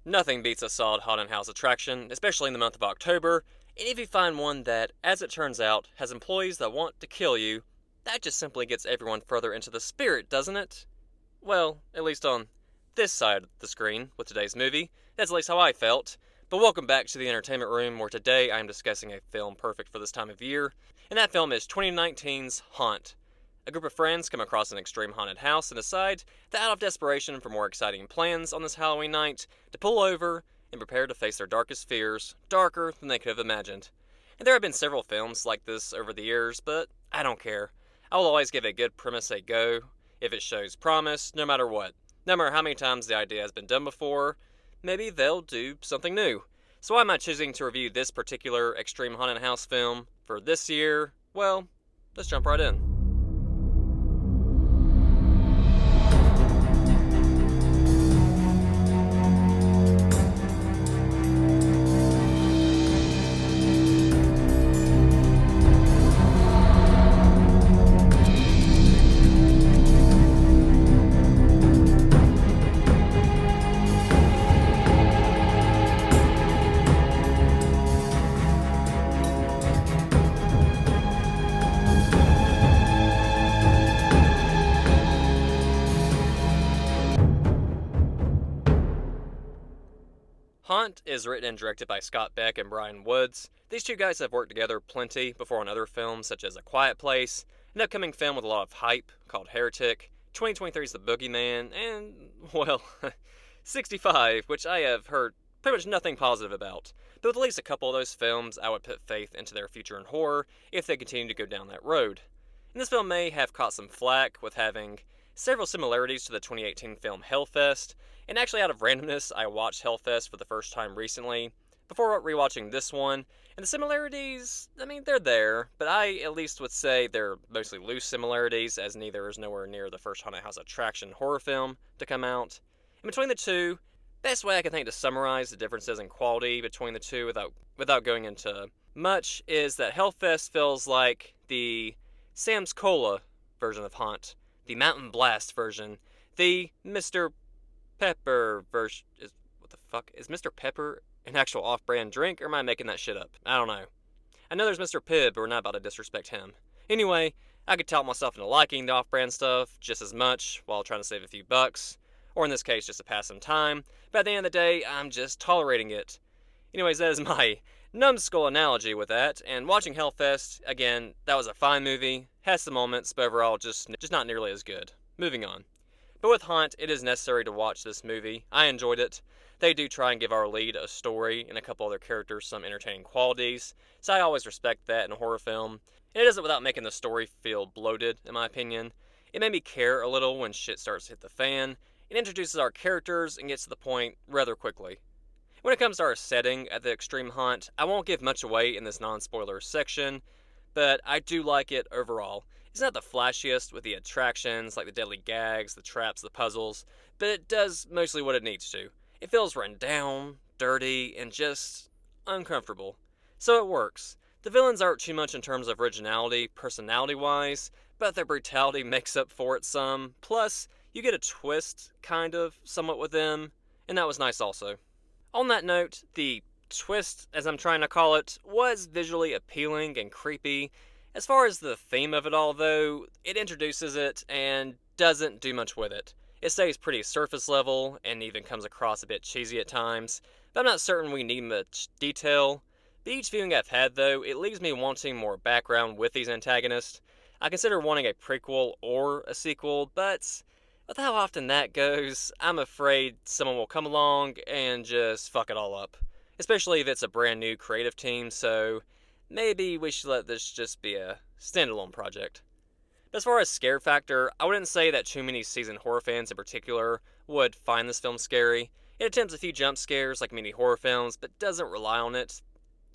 Nothing beats a solid haunted house attraction, especially in the month of October, and if you find one that, as it turns out, has employees that want to kill you, that just simply gets everyone further into the spirit, doesn't it? Well, at least on this side of the screen with today's movie. That's at least how I felt. But welcome back to the entertainment room, where today I am discussing a film perfect for this time of year, and that film is 2019's Haunt. A group of friends come across an extreme haunted house and decide that out of desperation for more exciting plans on this Halloween night, to pull over and prepare to face their darkest fears, darker than they could have imagined. And there have been several films like this over the years, but I don't care. I will always give a good premise a go if it shows promise, no matter what. No matter how many times the idea has been done before, maybe they'll do something new. So why am I choosing to review this particular extreme haunted house film for this year? Well, let's jump right in. Haunt is written and directed by Scott Beck and Brian Woods. These two guys have worked together plenty before on other films such as A Quiet Place, an upcoming film with a lot of hype called Heretic, 2023's The Boogeyman, and, well, 65, which I have heard pretty much nothing positive about. But with at least a couple of those films, I would put faith into their future in horror if they continue to go down that road. And this film may have caught some flack with having several similarities to the 2018 film Hellfest, and actually, out of randomness, I watched Hellfest for the first time recently, before rewatching this one, and the similarities, I mean, they're there, but I at least would say they're mostly loose similarities, as neither is nowhere near the first haunted house attraction horror film to come out. In between the two, best way I can think to summarize the differences in quality between the two without going into much is that Hellfest feels like the Sam's Cola version of Haunt, the Mountain Blast version, the Mr. Pepper version is what the fuck is Mr. Pepper an actual off-brand drink, or am I making that shit up? I don't know. I know there's Mr. Pibb, but we're not about to disrespect him. Anyway, I could talk myself into liking the off-brand stuff just as much while trying to save a few bucks, or in this case, just to pass some time. But at the end of the day, I'm just tolerating it. Anyways, that is my numbskull analogy with that. And watching Hellfest again, that was a fine movie, has some moments, but overall, just not nearly as good. Moving on. But with Haunt, it is necessary to watch this movie. I enjoyed it. They do try and give our lead a story and a couple other characters some entertaining qualities, so I always respect that in a horror film. And it does it without making the story feel bloated, in my opinion. It made me care a little when shit starts to hit the fan. It introduces our characters and gets to the point rather quickly. When it comes to our setting at the Extreme Haunt, I won't give much away in this non-spoiler section, but I do like it overall. It's not the flashiest with the attractions, like the deadly gags, the traps, the puzzles, but it does mostly what it needs to. It feels run down, dirty, and just uncomfortable. So it works. The villains aren't too much in terms of originality, personality-wise, but their brutality makes up for it some. Plus, you get a twist, kind of, somewhat with them, and that was nice also. On that note, the twist, as I'm trying to call it, was visually appealing and creepy. As far as the theme of it all, though, it introduces it and doesn't do much with it. It stays pretty surface level and even comes across a bit cheesy at times, but I'm not certain we need much detail. But each viewing I've had, though, it leaves me wanting more background with these antagonists. I consider wanting a prequel or a sequel, but with how often that goes, I'm afraid someone will come along and just fuck it all up. Especially if it's a brand new creative team, so maybe we should let this just be a standalone project. But as far as scare factor, I wouldn't say that too many seasoned horror fans in particular would find this film scary. It attempts a few jump scares like many horror films, but doesn't rely on it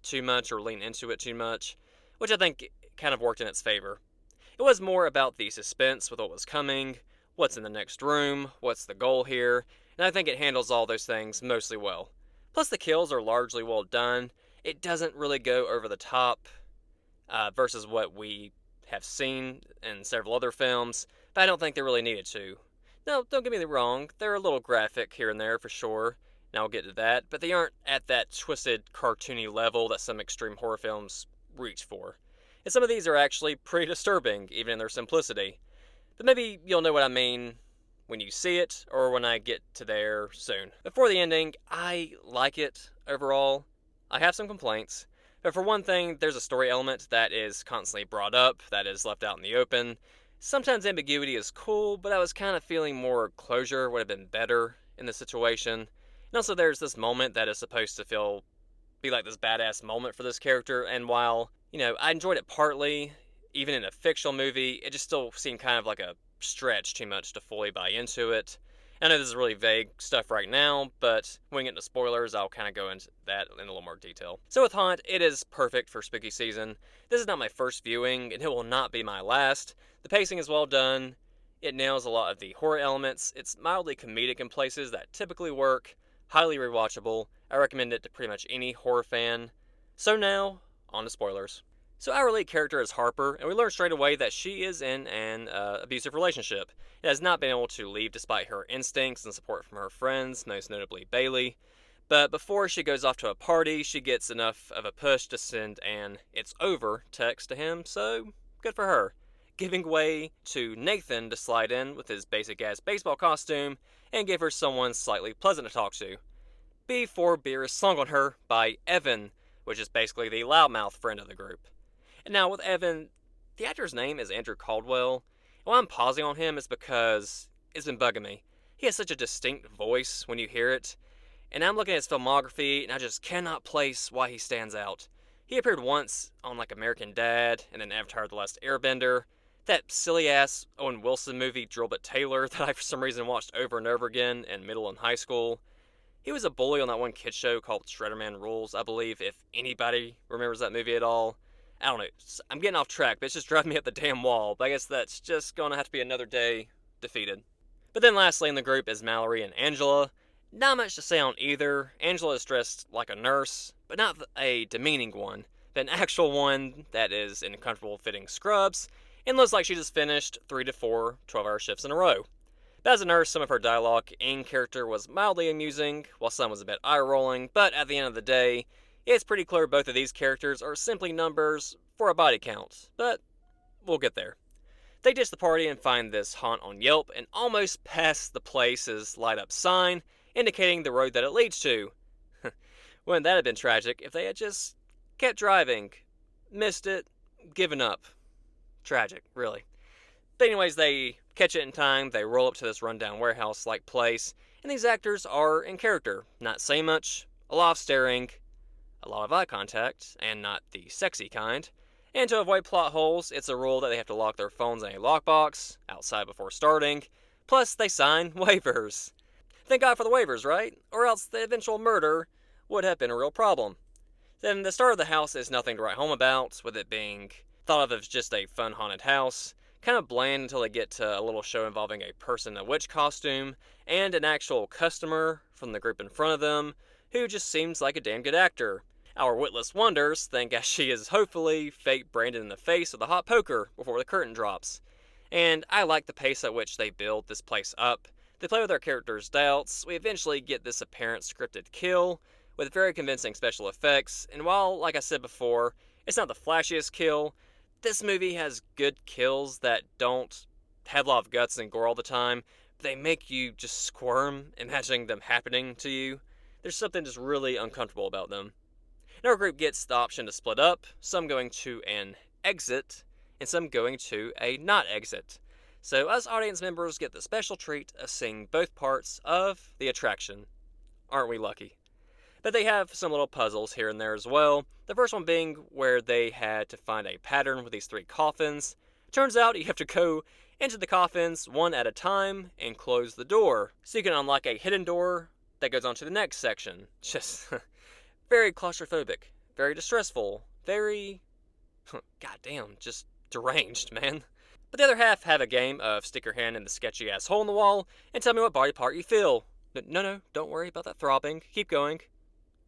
too much or lean into it too much, which I think kind of worked in its favor. It was more about the suspense with what was coming, what's in the next room, what's the goal here, and I think it handles all those things mostly well. Plus the kills are largely well done. It doesn't really go over the top versus what we have seen in several other films, but I don't think they really needed to. No, don't get me wrong, they're a little graphic here and there for sure, and I'll get to that, but they aren't at that twisted, cartoony level that some extreme horror films reach for. And some of these are actually pretty disturbing, even in their simplicity. But maybe you'll know what I mean when you see it, or when I get to there soon. Before the ending, I like it overall. I have some complaints, but for one thing, there's a story element that is constantly brought up, that is left out in the open. Sometimes ambiguity is cool, but I was kind of feeling more closure would have been better in the situation. And also, there's this moment that is supposed to be like this badass moment for this character, and while, I enjoyed it partly, even in a fictional movie, it just still seemed kind of like a stretch too much to fully buy into it. I know this is really vague stuff right now, but when we get into spoilers, I'll kind of go into that in a little more detail. So with Haunt, it is perfect for spooky season. This is not my first viewing, and it will not be my last. The pacing is well done. It nails a lot of the horror elements. It's mildly comedic in places that typically work. Highly rewatchable. I recommend it to pretty much any horror fan. So now, on to spoilers. So our lead character is Harper, and we learn straight away that she is in an abusive relationship. It has not been able to leave despite her instincts and support from her friends, most notably Bailey. But before she goes off to a party, she gets enough of a push to send an "it's over" text to him, so good for her. Giving way to Nathan to slide in with his basic ass baseball costume and give her someone slightly pleasant to talk to. Before beer is slung on her by Evan, which is basically the loudmouth friend of the group. And now with Evan, the actor's name is Andrew Caldwell. And why I'm pausing on him is because it's been bugging me. He has such a distinct voice when you hear it, and I'm looking at his filmography and I just cannot place why he stands out. He appeared once on like American Dad and then Avatar: The Last Airbender, that silly ass Owen Wilson movie Drillbit Taylor that I for some reason watched over and over again in middle and high school. He was a bully on that one kid show called Shredderman Rules, I believe, if anybody remembers that movie at all. I don't know, I'm getting off track, but it's just driving me up the damn wall, but I guess that's just gonna have to be another day defeated. But then lastly in the group is Mallory and Angela. Not much to say on either. Angela is dressed like a nurse, but not a demeaning one, but an actual one that is in comfortable fitting scrubs, and looks like she just finished 3 to 4 12-hour shifts in a row. But as a nurse, some of her dialogue in character was mildly amusing, while some was a bit eye-rolling, but at the end of the day, it's pretty clear both of these characters are simply numbers for a body count, but we'll get there. They ditch the party and find this haunt on Yelp and almost pass the place's light-up sign, indicating the road that it leads to. Wouldn't that have been tragic if they had just kept driving, missed it, given up? Tragic, really. But anyways, they catch it in time, they roll up to this rundown warehouse-like place, and these actors are in character, not saying much, a lot of staring, a lot of eye contact, and not the sexy kind. And to avoid plot holes, it's a rule that they have to lock their phones in a lockbox, outside before starting, plus they sign waivers. Thank God for the waivers, right? Or else the eventual murder would have been a real problem. Then the start of the house is nothing to write home about, with it being thought of as just a fun haunted house, kind of bland until they get to a little show involving a person in a witch costume, and an actual customer from the group in front of them, who just seems like a damn good actor. Our witless wonders think as she is hopefully fake branded in the face with a hot poker before the curtain drops. And I like the pace at which they build this place up. They play with our characters' doubts. We eventually get this apparent scripted kill with very convincing special effects. And while, like I said before, it's not the flashiest kill, this movie has good kills that don't have a lot of guts and gore all the time. But they make you just squirm imagining them happening to you. There's something just really uncomfortable about them. And our group gets the option to split up, some going to an exit, and some going to a not exit. So us audience members get the special treat of seeing both parts of the attraction. Aren't we lucky? But they have some little puzzles here and there as well. The first one being where they had to find a pattern with these 3 coffins. Turns out you have to go into the coffins one at a time and close the door, so you can unlock a hidden door that goes on to the next section. Just very claustrophobic, very distressful, very, goddamn, just deranged, man. But the other half have a game of stick your hand in the sketchy ass hole in the wall and tell me what body part you feel. No, don't worry about that throbbing. Keep going.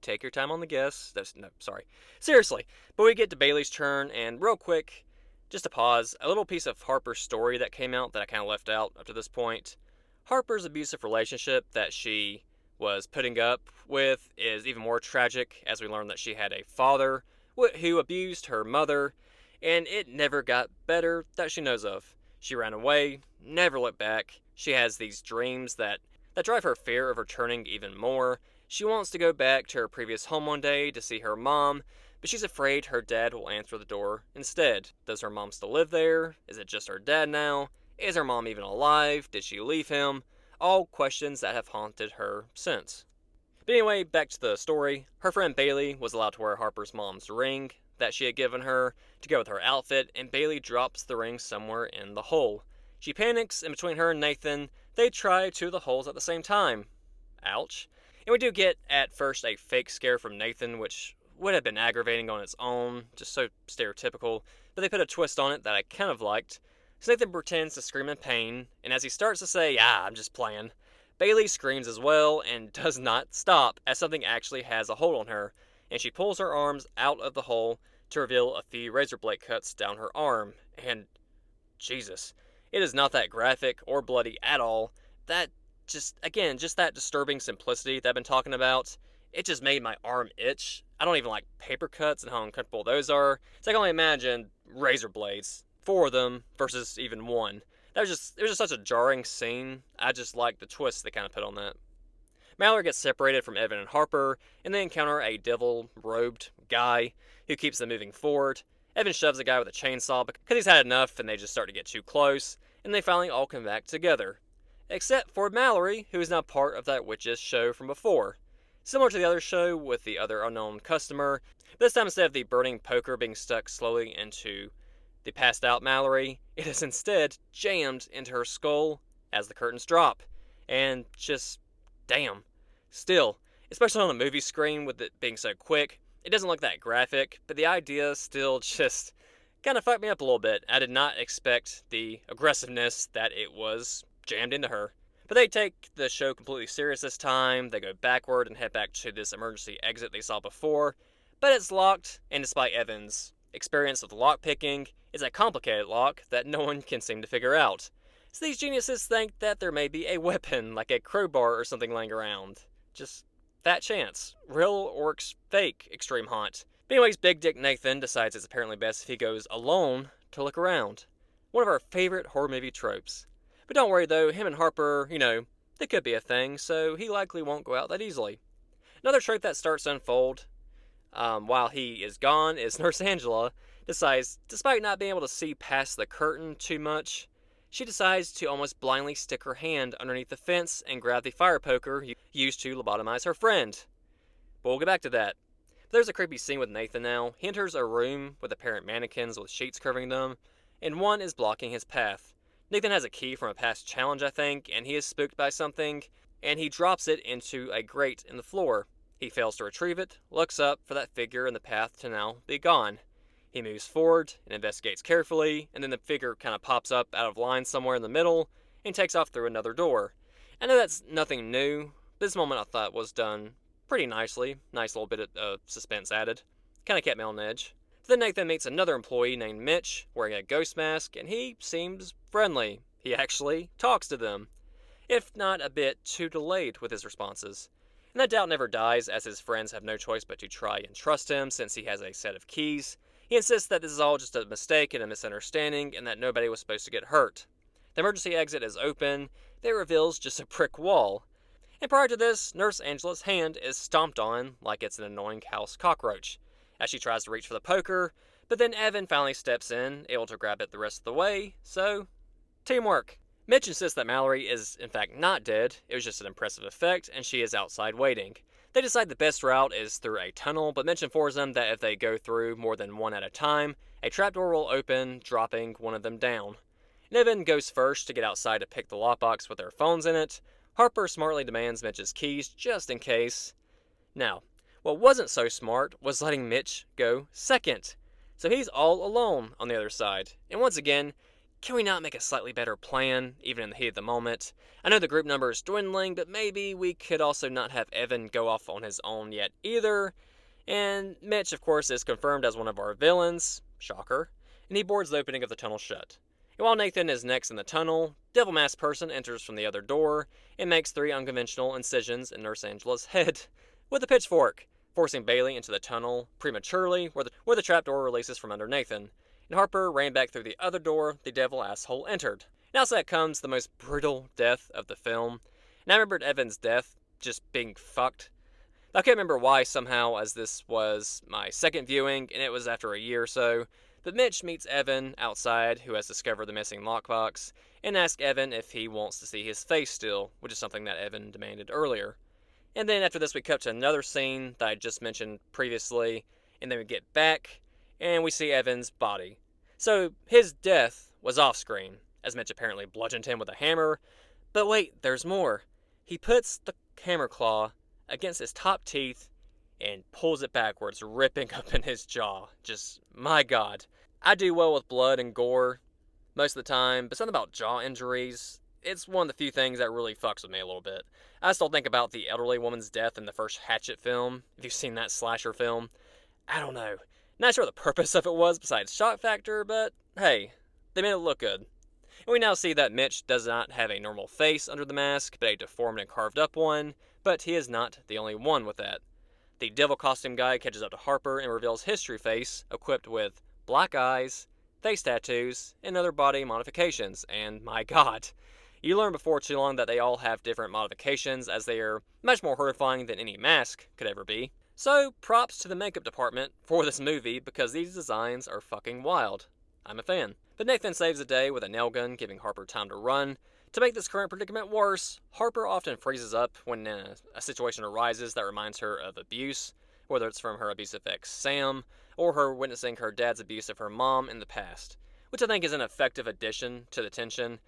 Take your time on the guess. No, sorry. Seriously. But we get to Bailey's turn, and real quick, just to pause, a little piece of Harper's story that came out that I kind of left out up to this point. Harper's abusive relationship that she was putting up with is even more tragic as we learn that she had a father who abused her mother, and it never got better that she knows of. She ran away, never looked back. She has these dreams that drive her fear of returning even more. She wants to go back to her previous home one day to see her mom, but she's afraid her dad will answer the door instead. Does her mom still live there? Is it just her dad now? Is her mom even alive? Did she leave him? All questions that have haunted her since. But anyway, back to the story. Her friend Bailey was allowed to wear Harper's mom's ring that she had given her to go with her outfit, and Bailey drops the ring somewhere in the hole. She panics, and between her and Nathan, they try two of the holes at the same time. Ouch. And we do get, at first, a fake scare from Nathan, which would have been aggravating on its own, just so stereotypical, but they put a twist on it that I kind of liked. So Nathan pretends to scream in pain, and as he starts to say, I'm just playing, Bailey screams as well and does not stop, as something actually has a hold on her, and she pulls her arms out of the hole to reveal a few razor blade cuts down her arm, and Jesus, it is not that graphic or bloody at all. That just that disturbing simplicity that I've been talking about, it just made my arm itch. I don't even like paper cuts and how uncomfortable those are. So I can only imagine razor blades, 4 of them versus even one. It was just such a jarring scene. I just like the twist they kind of put on that. Mallory gets separated from Evan and Harper, and they encounter a devil-robed guy who keeps them moving forward. Evan shoves the guy with a chainsaw because he's had enough and they just start to get too close, and they finally all come back together. Except for Mallory, who is now part of that witch's show from before. Similar to the other show with the other unknown customer, this time instead of the burning poker being stuck slowly into the passed out Mallory, it is instead jammed into her skull as the curtains drop. And just, damn. Still, especially on a movie screen with it being so quick, it doesn't look that graphic, but the idea still just kind of fucked me up a little bit. I did not expect the aggressiveness that it was jammed into her. But they take the show completely serious this time. They go backward and head back to this emergency exit they saw before, but it's locked, and despite Evan's experience with lock picking, it's a complicated lock that no one can seem to figure out. So these geniuses think that there may be a weapon, like a crowbar or something laying around. Just fat chance. Real or fake extreme haunt. But anyways, Big Dick Nathan decides it's apparently best if he goes alone to look around. One of our favorite horror movie tropes. But don't worry though, him and Harper, they could be a thing, so he likely won't go out that easily. Another trope that starts to unfold while he is gone is Nurse Angela decides, despite not being able to see past the curtain too much, she decides to almost blindly stick her hand underneath the fence and grab the fire poker used to lobotomize her friend. But we'll get back to that. But there's a creepy scene with Nathan now. He enters a room with apparent mannequins with sheets covering them, and one is blocking his path. Nathan has a key from a past challenge, I think, and he is spooked by something, and he drops it into a grate in the floor. He fails to retrieve it, looks up for that figure in the path to now be gone. He moves forward and investigates carefully, and then the figure kind of pops up out of line somewhere in the middle and takes off through another door. I know that's nothing new, but this moment I thought was done pretty nicely. Nice little bit of suspense added. Kind of kept me on edge. Then Nathan meets another employee named Mitch, wearing a ghost mask, and he seems friendly. He actually talks to them, if not a bit too delayed with his responses. And that doubt never dies, as his friends have no choice but to try and trust him since he has a set of keys. He insists that this is all just a mistake and a misunderstanding, and that nobody was supposed to get hurt. The emergency exit is open. It reveals just a brick wall. And prior to this, Nurse Angela's hand is stomped on like it's an annoying house cockroach, as she tries to reach for the poker, but then Evan finally steps in, able to grab it the rest of the way, so teamwork. Mitch insists that Mallory is in fact not dead, it was just an impressive effect, and she is outside waiting. They decide the best route is through a tunnel, but Mitch informs them that if they go through more than one at a time, a trapdoor will open, dropping one of them down. And Evan goes first to get outside to pick the lockbox with their phones in it. Harper smartly demands Mitch's keys just in case. Now, what wasn't so smart was letting Mitch go second. So he's all alone on the other side. And once again, can we not make a slightly better plan, even in the heat of the moment? I know the group number is dwindling, but maybe we could also not have Evan go off on his own yet either. And Mitch, of course, is confirmed as one of our villains. Shocker. And he boards the opening of the tunnel shut. And while Nathan is next in the tunnel, Devil Mask Person enters from the other door and makes 3 unconventional incisions in Nurse Angela's head with a pitchfork, forcing Bailey into the tunnel prematurely where the trapdoor releases from under Nathan. And Harper ran back through the other door the devil asshole entered. Now so that comes the most brutal death of the film. And I remembered Evan's death just being fucked. I can't remember why somehow, as this was my second viewing and it was after a year or so. But Mitch meets Evan outside, who has discovered the missing lockbox, and asks Evan if he wants to see his face still, which is something that Evan demanded earlier. And then after this we cut to another scene that I just mentioned previously, and then we get back, and we see Evan's body. So his death was off-screen, as Mitch apparently bludgeoned him with a hammer. But wait, there's more. He puts the hammer claw against his top teeth and pulls it backwards, ripping open his jaw. Just, my god. I do well with blood and gore most of the time, but something about jaw injuries, it's one of the few things that really fucks with me a little bit. I still think about the elderly woman's death in the first Hatchet film. If you've seen that slasher film, I don't know. Not sure what the purpose of it was besides shock factor, but hey, they made it look good. And we now see that Mitch does not have a normal face under the mask, but a deformed and carved up one, but he is not the only one with that. The devil costume guy catches up to Harper and reveals his true face, equipped with black eyes, face tattoos, and other body modifications, and my god. You learn before too long that they all have different modifications, as they are much more horrifying than any mask could ever be. So, props to the makeup department for this movie, because these designs are fucking wild. I'm a fan. But Nathan saves the day with a nail gun, giving Harper time to run. To make this current predicament worse, Harper often freezes up when a situation arises that reminds her of abuse, whether it's from her abusive ex Sam, or her witnessing her dad's abuse of her mom in the past, which I think is an effective addition to the tension.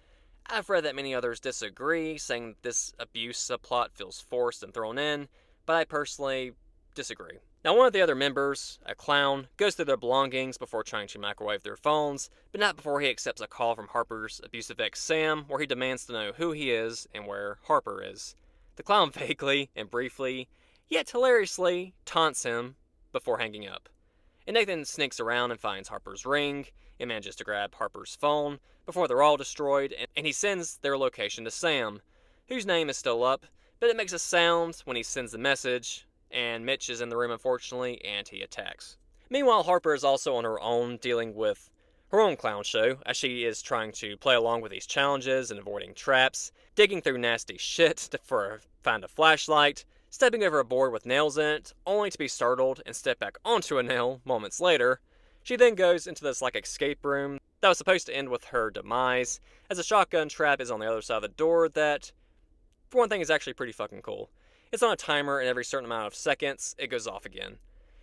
I've read that many others disagree, saying this abuse subplot feels forced and thrown in, but I personally disagree. Now, one of the other members, a clown, goes through their belongings before trying to microwave their phones, but not before he accepts a call from Harper's abusive ex Sam, where he demands to know who he is and where Harper is. The clown vaguely and briefly, yet hilariously, taunts him before hanging up. And Nathan sneaks around and finds Harper's ring, and manages to grab Harper's phone before they're all destroyed, and he sends their location to Sam, whose name is still up, but it makes a sound when he sends the message, and Mitch is in the room unfortunately, and he attacks. Meanwhile, Harper is also on her own, dealing with her own clown show, as she is trying to play along with these challenges and avoiding traps, digging through nasty shit to find a flashlight, stepping over a board with nails in it, only to be startled and step back onto a nail moments later. She then goes into this escape room that was supposed to end with her demise, as a shotgun trap is on the other side of the door that, for one thing, is actually pretty fucking cool. It's on a timer, and every certain amount of seconds, it goes off again.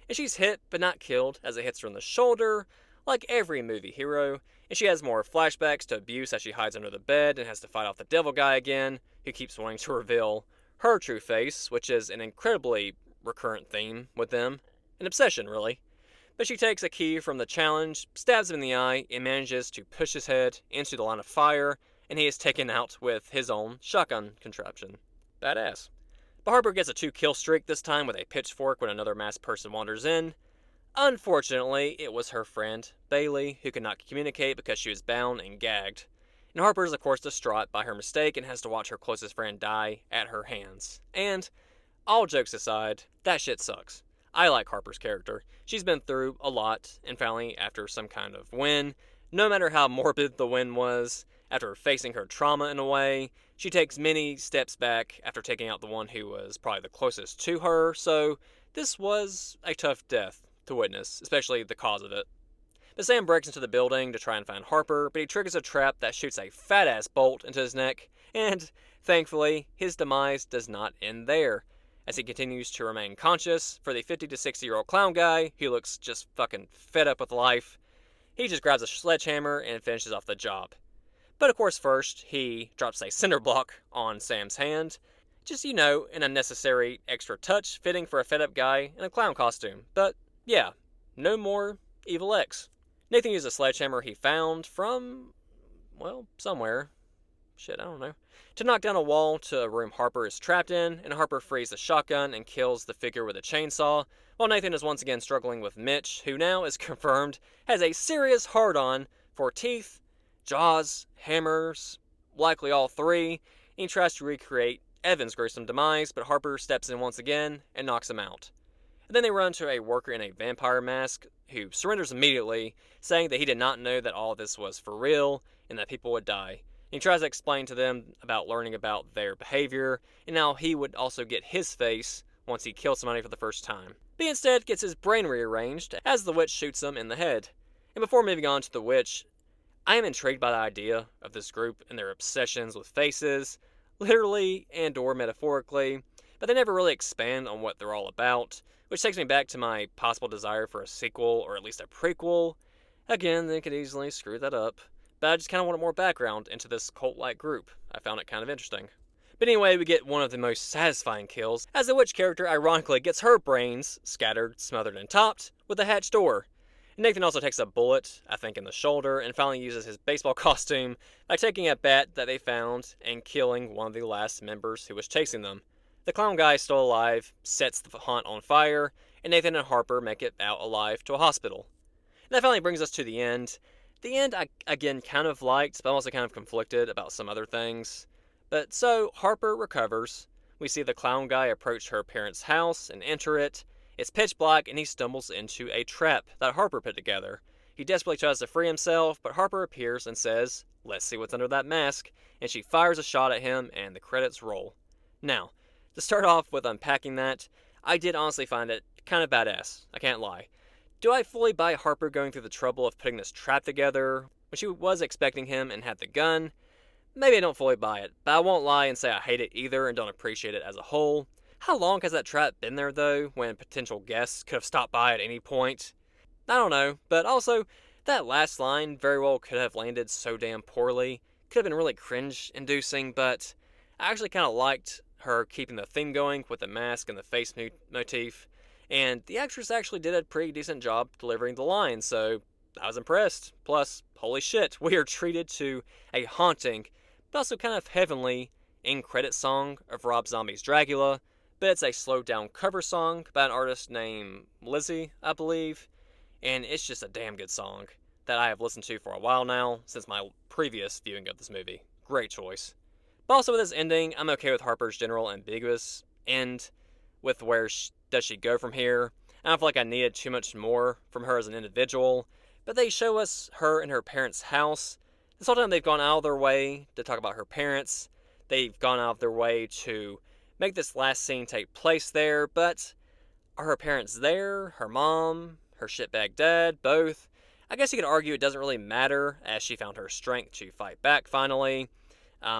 And she's hit, but not killed, as it hits her in the shoulder, like every movie hero, and she has more flashbacks to abuse as she hides under the bed and has to fight off the devil guy again, who keeps wanting to reveal her true face, which is an incredibly recurrent theme with them. An obsession, really. But she takes a key from the challenge, stabs him in the eye, and manages to push his head into the line of fire, and he is taken out with his own shotgun contraption. Badass. But Harper gets a 2-kill streak, this time with a pitchfork when another masked person wanders in. Unfortunately, it was her friend, Bailey, who could not communicate because she was bound and gagged. And Harper is of course distraught by her mistake and has to watch her closest friend die at her hands. And, all jokes aside, that shit sucks. I like Harper's character. She's been through a lot, and finally, after some kind of win, no matter how morbid the win was, after facing her trauma in a way, she takes many steps back after taking out the one who was probably the closest to her, so this was a tough death to witness, especially the cause of it. But Sam breaks into the building to try and find Harper, but he triggers a trap that shoots a fat-ass bolt into his neck, and, thankfully, his demise does not end there, as he continues to remain conscious. For the 50 to 60-year-old clown guy, who looks just fucking fed up with life, he just grabs a sledgehammer and finishes off the job. But of course first, he drops a cinder block on Sam's hand. Just, an unnecessary extra touch fitting for a fed-up guy in a clown costume. But, yeah, no more Evil X. Nathan used a sledgehammer he found from, somewhere. Shit, I don't know. To knock down a wall to a room Harper is trapped in, and Harper frees the shotgun and kills the figure with a chainsaw, while Nathan is once again struggling with Mitch, who now is confirmed has a serious hard-on for teeth, jaws, hammers, likely all three, and he tries to recreate Evan's gruesome demise, but Harper steps in once again and knocks him out. And then they run to a worker in a vampire mask who surrenders immediately, saying that he did not know that all of this was for real and that people would die. And he tries to explain to them about learning about their behavior and how he would also get his face once he killed somebody for the first time. But he instead gets his brain rearranged as the witch shoots him in the head. And before moving on to the witch, I am intrigued by the idea of this group and their obsessions with faces, literally and or metaphorically, but they never really expand on what they're all about, which takes me back to my possible desire for a sequel or at least a prequel. Again, they could easily screw that up, but I just kind of wanted more background into this cult-like group. I found it kind of interesting. But anyway, we get one of the most satisfying kills, as the witch character ironically gets her brains scattered, smothered, and topped with a hatch door. Nathan also takes a bullet, I think in the shoulder, and finally uses his baseball costume by taking a bat that they found and killing one of the last members who was chasing them. The clown guy is still alive, sets the haunt on fire, and Nathan and Harper make it out alive to a hospital. And that finally brings us to the end. The end I, again, kind of liked, but I'm also kind of conflicted about some other things. But so, Harper recovers. We see the clown guy approach her parents' house and enter it. It's pitch black and he stumbles into a trap that Harper put together. He desperately tries to free himself, but Harper appears and says, "Let's see what's under that mask," and she fires a shot at him and the credits roll. Now, to start off with unpacking that, I did honestly find it kind of badass, I can't lie. Do I fully buy Harper going through the trouble of putting this trap together when she was expecting him and had the gun? Maybe I don't fully buy it, but I won't lie and say I hate it either and don't appreciate it as a whole. How long has that trap been there though, when potential guests could have stopped by at any point? I don't know, but also, that last line very well could have landed so damn poorly. Could have been really cringe-inducing, but I actually kind of liked her keeping the theme going with the mask and the face motif, and the actress actually did a pretty decent job delivering the lines, so I was impressed. Plus, holy shit, we are treated to a haunting, but also kind of heavenly, in-credit song of Rob Zombie's Dracula, but it's a slowed-down cover song by an artist named Lizzie, I believe, and it's just a damn good song that I have listened to for a while now, since my previous viewing of this movie. Great choice. But also with this ending, I'm okay with Harper's general ambiguous end, with where does she go from here. I don't feel like I needed too much more from her as an individual, but they show us her in her parents' house. This whole time they've gone out of their way to talk about her parents. They've gone out of their way to make this last scene take place there, but are her parents there? Her mom? Her shitbag dad? Both? I guess you could argue it doesn't really matter, as she found her strength to fight back finally,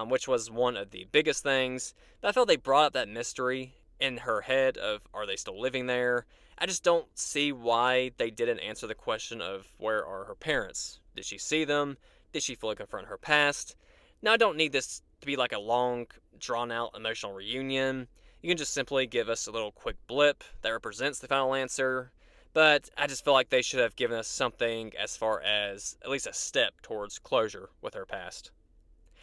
which was one of the biggest things. But I felt they brought up that mystery in her head of, are they still living there? I just don't see why they didn't answer the question of, where are her parents? Did she see them? Did she fully confront her past? Now, I don't need this to be like a long, drawn-out emotional reunion. You can just simply give us a little quick blip that represents the final answer, but I just feel like they should have given us something as far as at least a step towards closure with her past.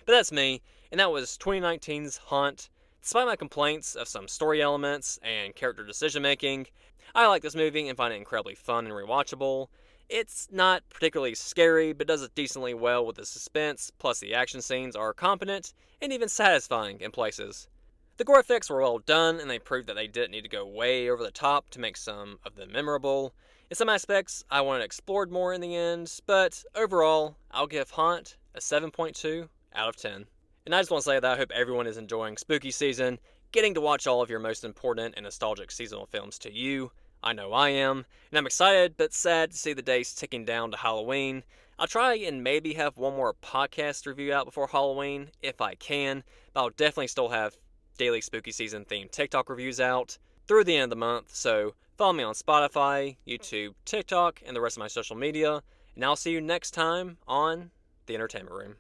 But that's me, and that was 2019's Haunt. Despite my complaints of some story elements and character decision making, I like this movie and find it incredibly fun and rewatchable. It's not particularly scary, but does it decently well with the suspense, plus the action scenes are competent and even satisfying in places. The gore effects were well done, and they proved that they didn't need to go way over the top to make some of them memorable. In some aspects, I wanted explored more in the end, but overall, I'll give Haunt a 7.2 out of 10. And I just want to say that I hope everyone is enjoying spooky season, getting to watch all of your most important and nostalgic seasonal films to you. I know I am, and I'm excited but sad to see the days ticking down to Halloween. I'll try and maybe have one more podcast review out before Halloween, if I can, but I'll definitely still have daily spooky season themed TikTok reviews out through the end of the month, so follow me on Spotify, YouTube, TikTok, and the rest of my social media, and I'll see you next time on The Entertainment Room.